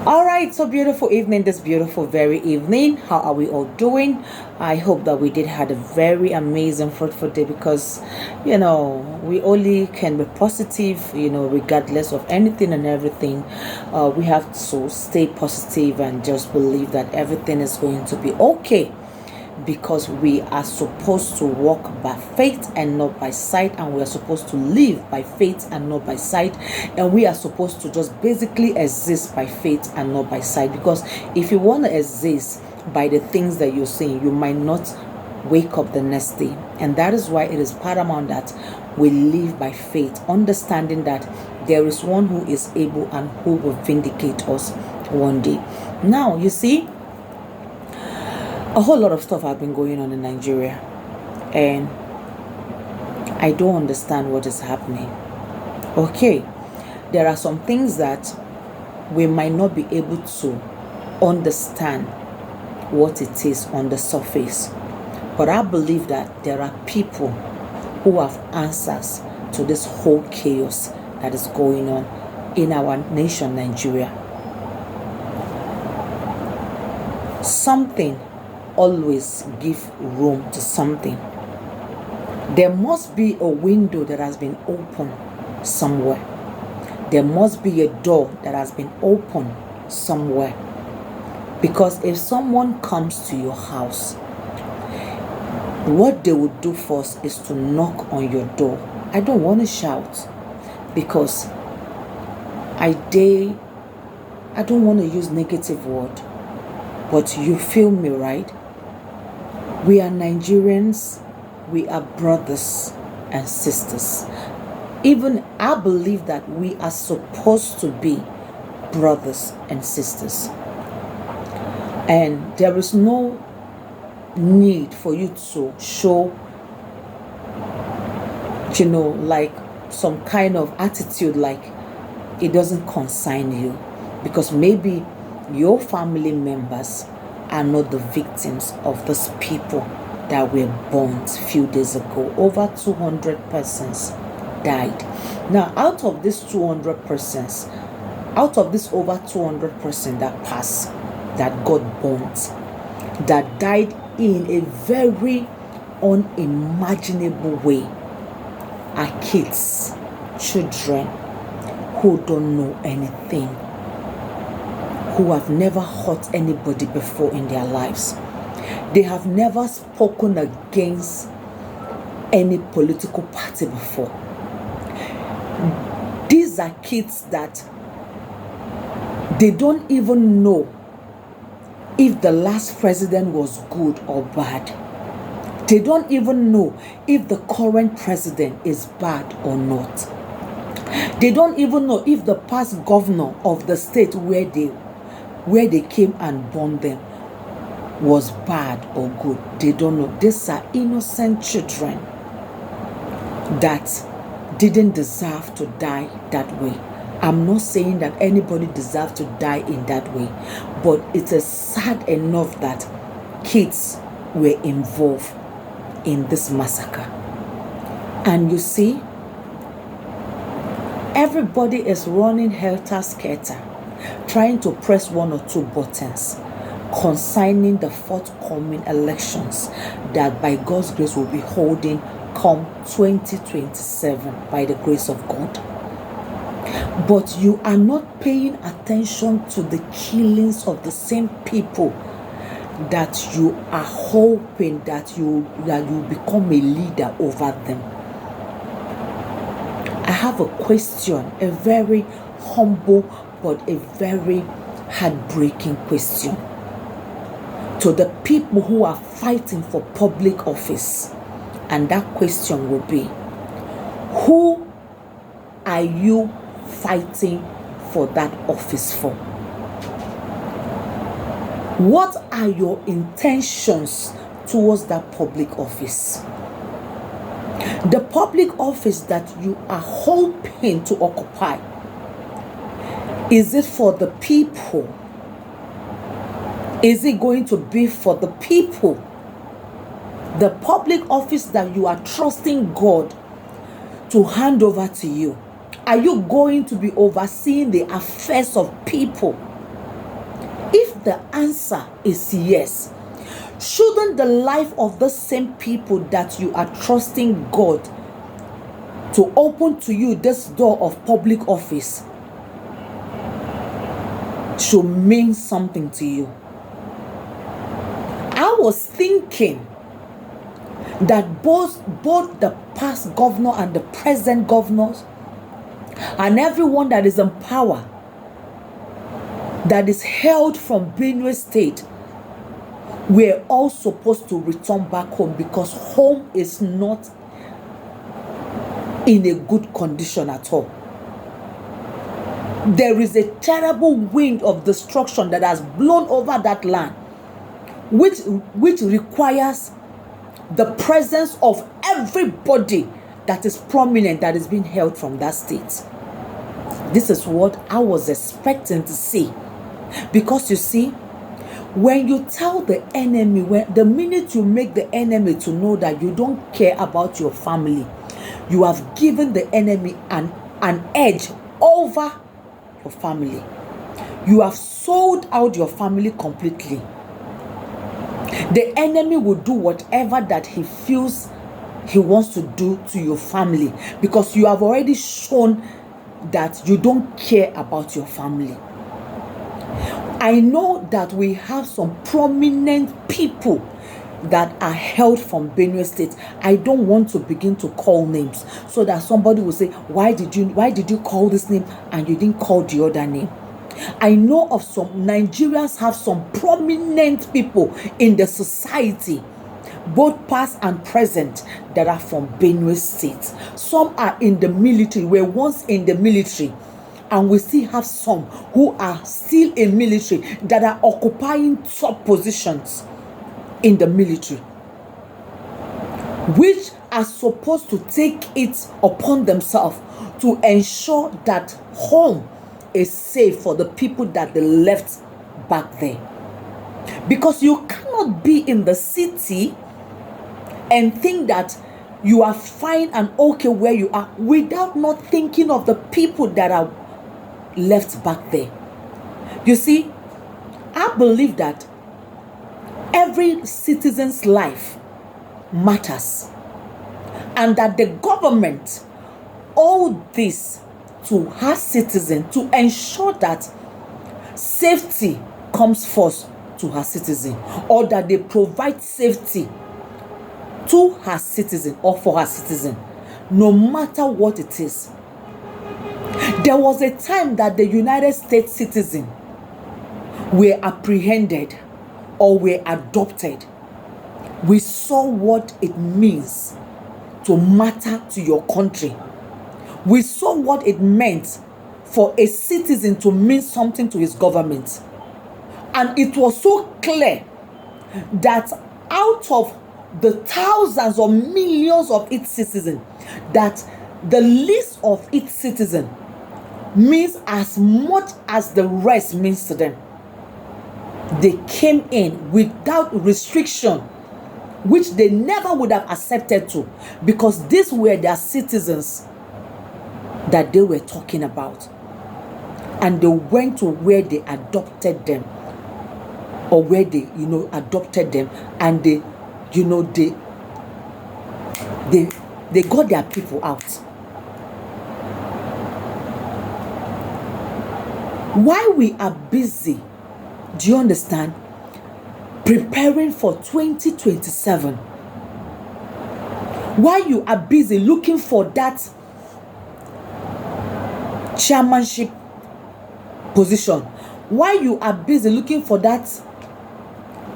All right, so beautiful evening, this beautiful very evening. How are we all doing? I hope that we did had a very amazing, fruitful day because, we only can be positive, regardless of anything and everything. We have to stay positive and just believe that everything is going to be okay, because we are supposed to walk by faith and not by sight, and we are supposed to live by faith and not by sight, and we are supposed to just basically exist by faith and not by sight. Because if you want to exist by the things that you're saying, you might not wake up the next day, and that is why it is paramount that we live by faith, understanding that there is one who is able and who will vindicate us one day. Now you see, a whole lot of stuff have been going on in Nigeria, and I don't understand what is happening. Okay, there are some things that we might not be able to understand what it is on the surface, but I believe that there are people who have answers to this whole chaos that is going on in our nation, Nigeria. Something always give room to something. There must be a window that has been opened somewhere. There must be a door that has been opened somewhere. Because if someone comes to your house, what they would do first is to knock on your door. I don't want to shout because I don't want to use negative word, but you feel me, right? We are Nigerians, we are brothers and sisters. Even I believe that we are supposed to be brothers and sisters. And there is no need for you to show, like some kind of attitude like it doesn't concern you. Because maybe your family members are not the victims of these people that were burned a few days ago. Over 200 persons died. Now, out of these 200 persons, out of this over 200 persons that passed, that got burned, that died in a very unimaginable way, are kids, children who don't know anything, who have never hurt anybody before in their lives. They have never spoken against any political party before. These are kids that they don't even know if the last president was good or bad. They don't even know if the current president is bad or not. They don't even know if the past governor of the state where they came and burned them was bad or good. They don't know. These are innocent children that didn't deserve to die that way. I'm not saying that anybody deserves to die in that way, but it is sad enough that kids were involved in this massacre. And you see, everybody is running helter-skelter, trying to press one or two buttons concerning the forthcoming elections that by God's grace will be holding come 2027 by the grace of God. But you are not paying attention to the killings of the same people that you are hoping that you become a leader over them. I have a question, a very humble but a very heartbreaking question to the people who are fighting for public office. And that question will be, who are you fighting for that office for? What are your intentions towards that public office? The public office that you are hoping to occupy, is it for the people? Is it going to be for the people? The public office that you are trusting God to hand over to you, are you going to be overseeing the affairs of people? the answer is yes, shouldn't the life of the same people that you are trusting God to open to you this door of public office should mean something to you? I was thinking that both the past governor and the present governors and everyone that is in power that is held from Benue State were all supposed to return back home, because home is not in a good condition at all. There is a terrible wind of destruction that has blown over that land, which requires the presence of everybody that is prominent, that is being held from that state. This is what I was expecting to see. Because you see, when you tell the enemy, the minute you make the enemy to know that you don't care about your family, you have given the enemy an edge over your family. You have sold out your family completely. The enemy will do whatever that he feels he wants to do to your family, because you have already shown that you don't care about your family. I know that we have some prominent people that are held from Benue State. I don't want to begin to call names so that somebody will say, why did you call this name and you didn't call the other name? I know of some Nigerians have some prominent people in the society, both past and present, that are from Benue State. Some are in the military, were once in the military, and we still have some who are still in military that are occupying top positions in the military, which are supposed to take it upon themselves to ensure that home is safe for the people that they left back there. Because you cannot be in the city and think that you are fine and okay where you are without not thinking of the people that are left back there. You see, I believe that every citizen's life matters, and that the government owes this to her citizen to ensure that safety comes first to her citizen, or that they provide safety to her citizen or for her citizen, no matter what it is. There was a time that the United States citizens were apprehended or were adopted. We saw what it means to matter to your country. We saw what it meant for a citizen to mean something to his government. And it was so clear that out of the thousands or millions of its citizens, that the least of its citizens means as much as the rest means to them. They came in without restriction, which they never would have accepted to, because these were their citizens that they were talking about. And they went to where they adopted them, or where they, adopted them, and they got their people out. While we are busy, do you understand, preparing for 2027, while you are busy looking for that chairmanship position, while you are busy looking for that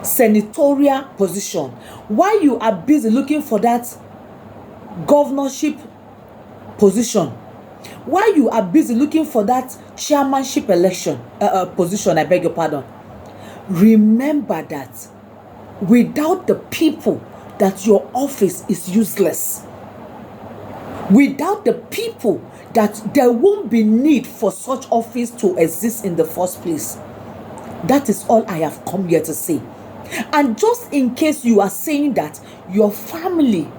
senatorial position, while you are busy looking for that governorship position, while you are busy looking for that chairmanship election position, I beg your pardon, remember that without the people, that your office is useless. Without the people, that there won't be need for such office to exist in the first place. That is all I have come here to say. And just in case you are saying that your family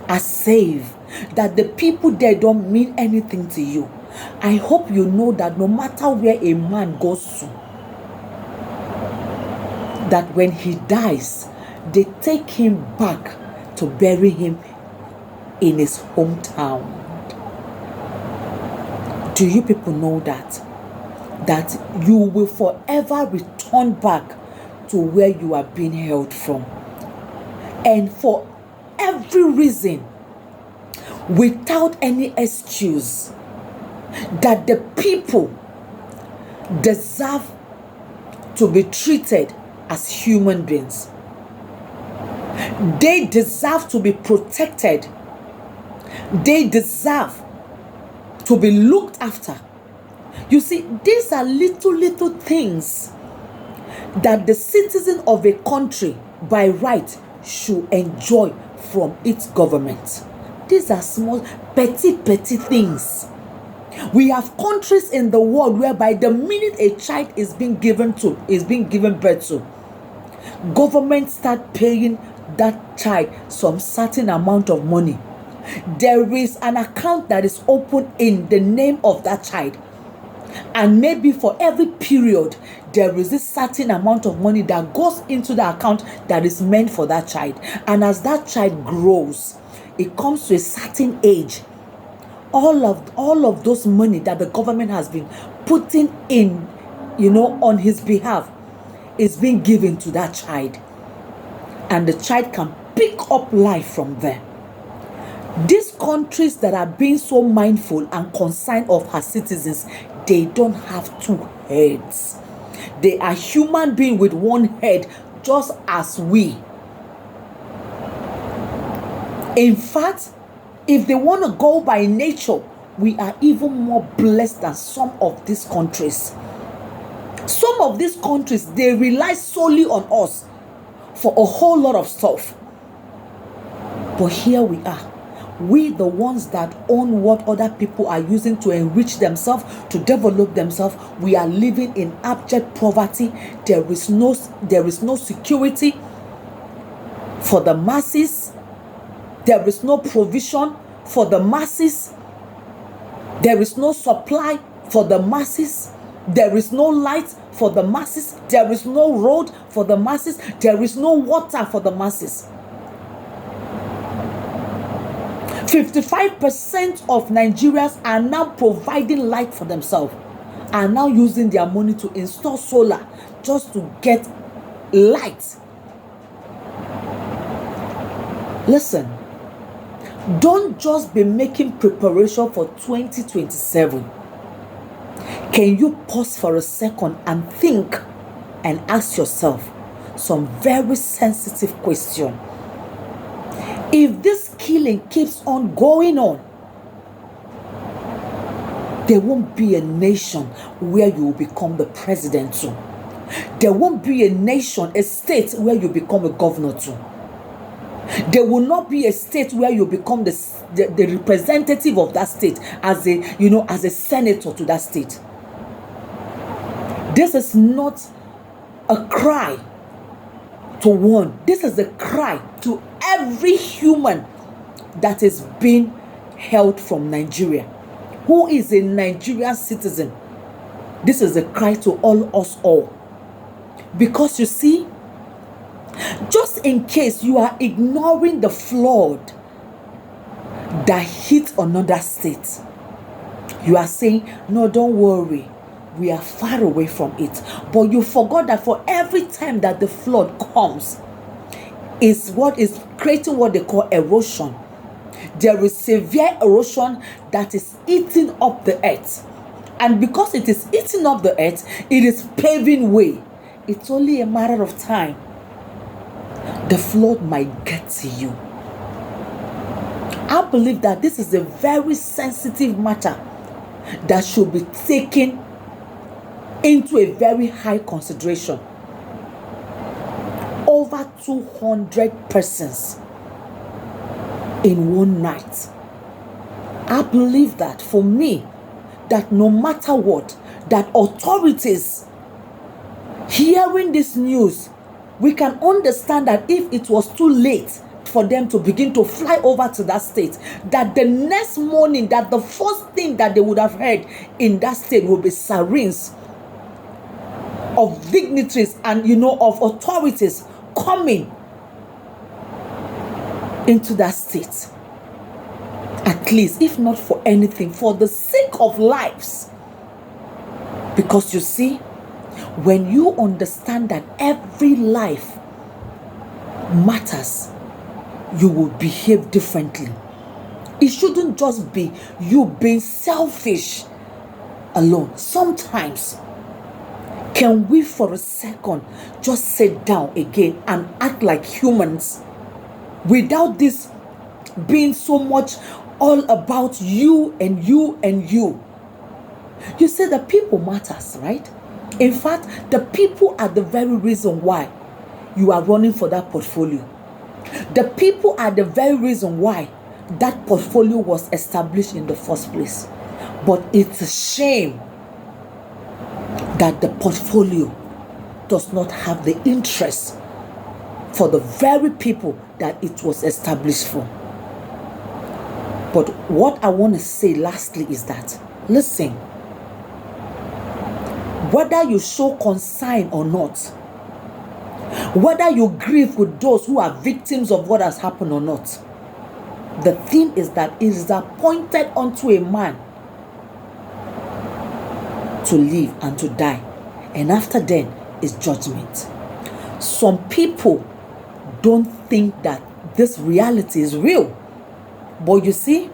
are safe, that the people there don't mean anything to you, I hope you know that no matter where a man goes to, that when he dies, they take him back to bury him in his hometown. Do you people know that? That you will forever return back to where you are being held from. And for every reason, without any excuse, that the people deserve to be treated as human beings. They deserve to be protected. They deserve to be looked after. You see, these are little things that the citizen of a country by right should enjoy from its government. These are small, petty things. We have countries in the world whereby the minute a child is being given birth to, government start paying that child some certain amount of money. There is an account that is open in the name of that child, and maybe for every period there is this certain amount of money that goes into the account that is meant for that child. And as that child grows, it comes to a certain age, all of those money that the government has been putting in, on his behalf, is being given to that child, and the child can pick up life from there. These countries that are being so mindful and concerned of her citizens, they don't have two heads. They are human beings with one head, just as we. In fact, if they want to go by nature, we are even more blessed than some of these countries. Some of these countries, they rely solely on us for a whole lot of stuff. But here we are. We, the ones that own what other people are using to enrich themselves, to develop themselves, we are living in abject poverty. There is no security for the masses. There is no provision for the masses. There is no supply for the masses. There is no light for the masses. There is no road for the masses. There is no water for the masses. 55% of Nigerians are now providing light for themselves, are now using their money to install solar just to get light. Listen, don't just be making preparation for 2027. Can you pause for a second and think and ask yourself some very sensitive question? If this killing keeps on going on, there won't be a nation where you will become the president to. There won't be a nation, a state where you become a governor to. There will not be a state where you become the representative of that state as a senator to that state. This is not a cry to one. This is a cry to every human that is being held from Nigeria, who is a Nigerian citizen. This is a cry to us all. Because you see, just in case you are ignoring the flood that hit another state, you are saying, no, don't worry, we are far away from it. But you forgot that for every time that the flood comes, is what is creating what they call erosion. There is severe erosion that is eating up the earth. And because it is eating up the earth, it is paving way. It's only a matter of time. The flood might get to you. I believe that this is a very sensitive matter that should be taken into a very high consideration. Over 200 persons in one night. I believe that for me, that no matter what, that authorities hearing this news, we can understand that if it was too late for them to begin to fly over to that state, that the next morning, that the first thing that they would have heard in that state will be sirens of dignitaries and, of authorities coming into that state. At least, if not for anything, for the sake of lives. Because you see, when you understand that every life matters, you will behave differently. It shouldn't just be you being selfish alone. Sometimes, can we for a second just sit down again and act like humans without this being so much all about you and you and you? You say the people matters, right? In fact, the people are the very reason why you are running for that portfolio. The people are the very reason why that portfolio was established in the first place. But it's a shame that the portfolio does not have the interest for the very people that it was established for. But what I want to say lastly is that, listen, whether you show concern or not, whether you grieve with those who are victims of what has happened or not, the thing is that it is appointed unto a man to live and to die, and after then is judgment. Some people don't think that this reality is real, but you see,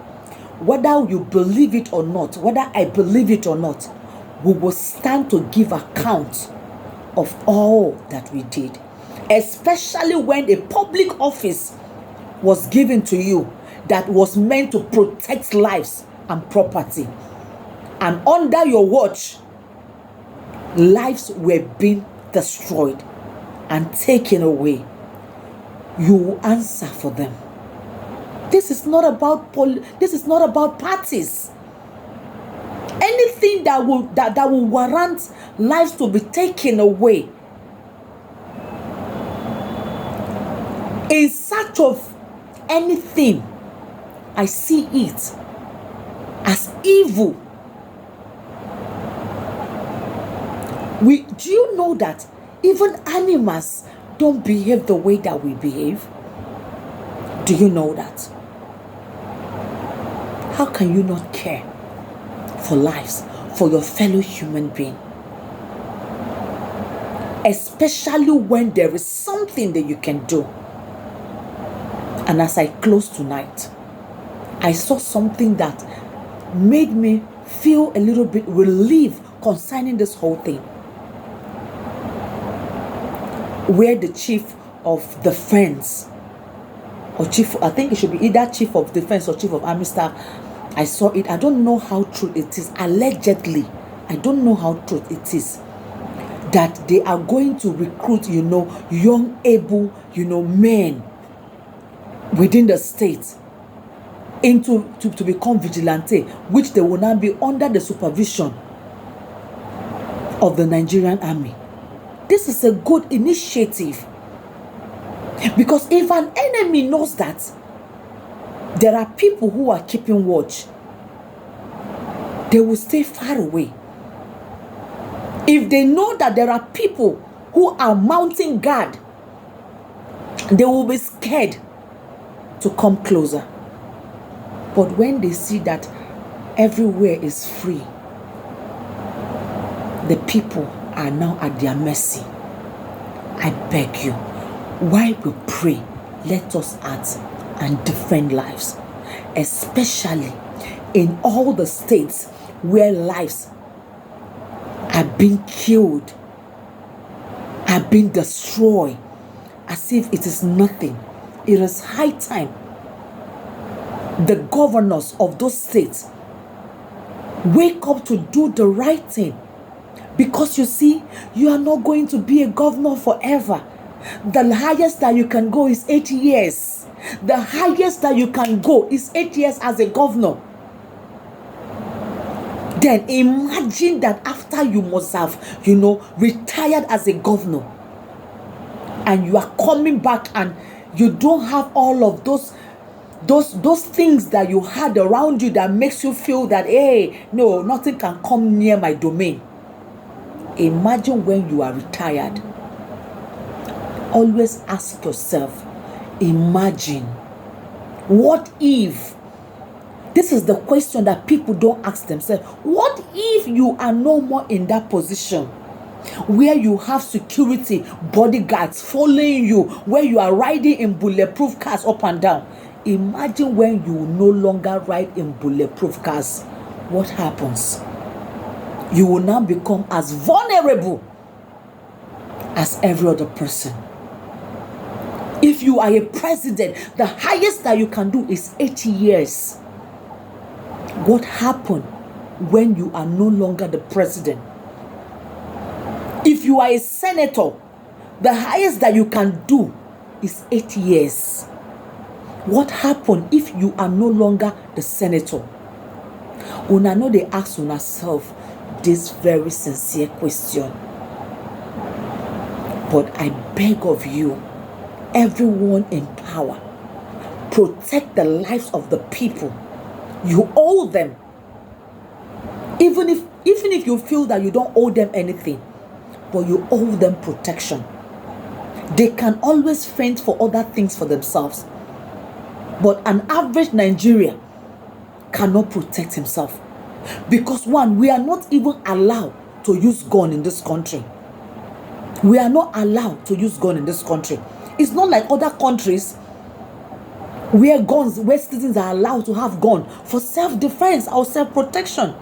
whether you believe it or not, whether I believe it or not, we will stand to give account of all that we did, especially when a public office was given to you that was meant to protect lives and property, and under your watch, lives were being destroyed and taken away. You will answer for them. This is not about parties. Anything that will warrant lives to be taken away in search of anything, I see it as evil. Do you know that even animals don't behave the way that we behave? Do you know that? How can you not care for lives, for your fellow human being? Especially when there is something that you can do. And as I close tonight, I saw something that made me feel a little bit relieved concerning this whole thing. Where the chief of defense, or chief, I think it should be either chief of defense or chief of army staff, I saw it. I don't know how true it is. Allegedly, I don't know how true it is, that they are going to recruit, young, able, men within the state to become vigilante, which they will now be under the supervision of the Nigerian army. This is a good initiative, because if an enemy knows that there are people who are keeping watch, they will stay far away. If they know that there are people who are mounting guard, they will be scared to come closer. But when they see that everywhere is free, the people are now at their mercy. I beg you, while we pray, let us act and defend lives, especially in all the states where lives are being killed, are being destroyed, as if it is nothing. It is high time the governors of those states wake up to do the right thing. Because you see, you are not going to be a governor forever. The highest that you can go is 8 years. The highest that you can go is 8 years as a governor. Then imagine that after you must have, retired as a governor, and you are coming back and you don't have all of those things that you had around you that makes you feel that, hey, no, nothing can come near my domain. Imagine when you are retired. Always ask yourself, imagine, what if? This is the question that people don't ask themselves. What if you are no more in that position where you have security bodyguards following you, where you are riding in bulletproof cars up and down? Imagine when you no longer ride in bulletproof cars. What happens? You will now become as vulnerable as every other person. If you are a president, the highest that you can do is 80 years. What happened when you are no longer the president? If you are a senator, the highest that you can do is 8 years. What happened if you are no longer the senator? Una know they ask una self this very sincere question. But I beg of you, everyone in power, protect the lives of the people. You owe them. Even if you feel that you don't owe them anything, but you owe them protection. They can always fend for other things for themselves. But an average Nigerian cannot protect himself. Because one, we are not even allowed to use gun in this country. We are not allowed to use gun in this country. It's not like other countries where citizens are allowed to have gun for self-defense or self-protection.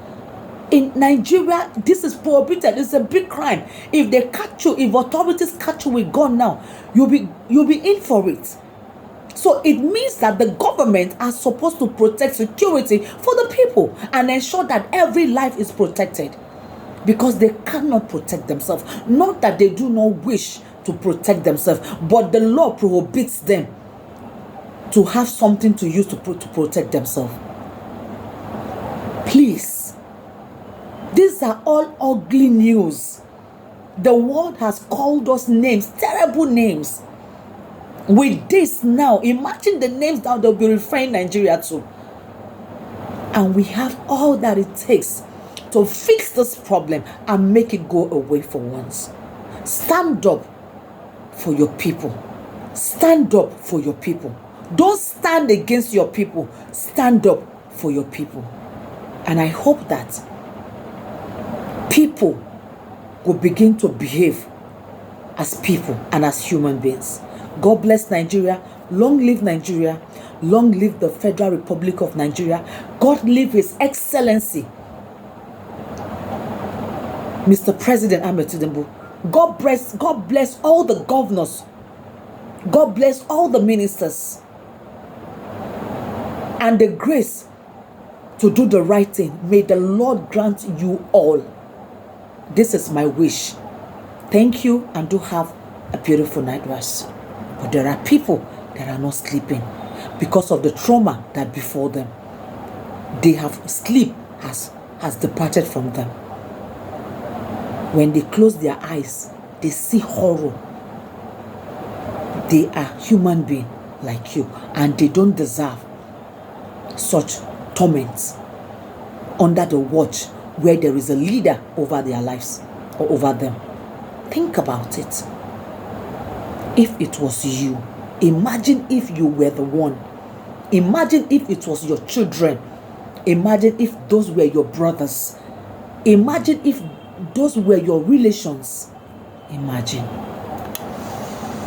In Nigeria, this is prohibited. It's a big crime. If they catch you, if authorities catch you with gun now, you'll be in for it. So it means that the government are supposed to protect security for the people and ensure that every life is protected, because they cannot protect themselves. Not that they do not wish to protect themselves, but the law prohibits them to have something to use to protect themselves. Please, these are all ugly news. The world has called us names, terrible names. With this now, imagine the names that they'll be referring Nigeria to. And we have all that it takes to fix this problem and make it go away for once. Stand up for your people. Stand up for your people. Don't stand against your people. Stand up for your people. And I hope that people will begin to behave as people and as human beings. God bless Nigeria. Long live Nigeria. Long live the Federal Republic of Nigeria. God live His Excellency, Mr. President Ahmed Tinubu. God bless all the governors. God bless all the ministers. And the grace to do the right thing. May the Lord grant you all. This is my wish. Thank you, and do have a beautiful night rest. But there are people that are not sleeping because of the trauma that before them. Sleep has departed from them. When they close their eyes, they see horror. They are human beings like you, and they don't deserve such torments under the watch where there is a leader over their lives or over them. Think about it. If it was you, imagine if you were the one. Imagine if it was your children. Imagine if those were your brothers. Imagine if those were your relations. Imagine.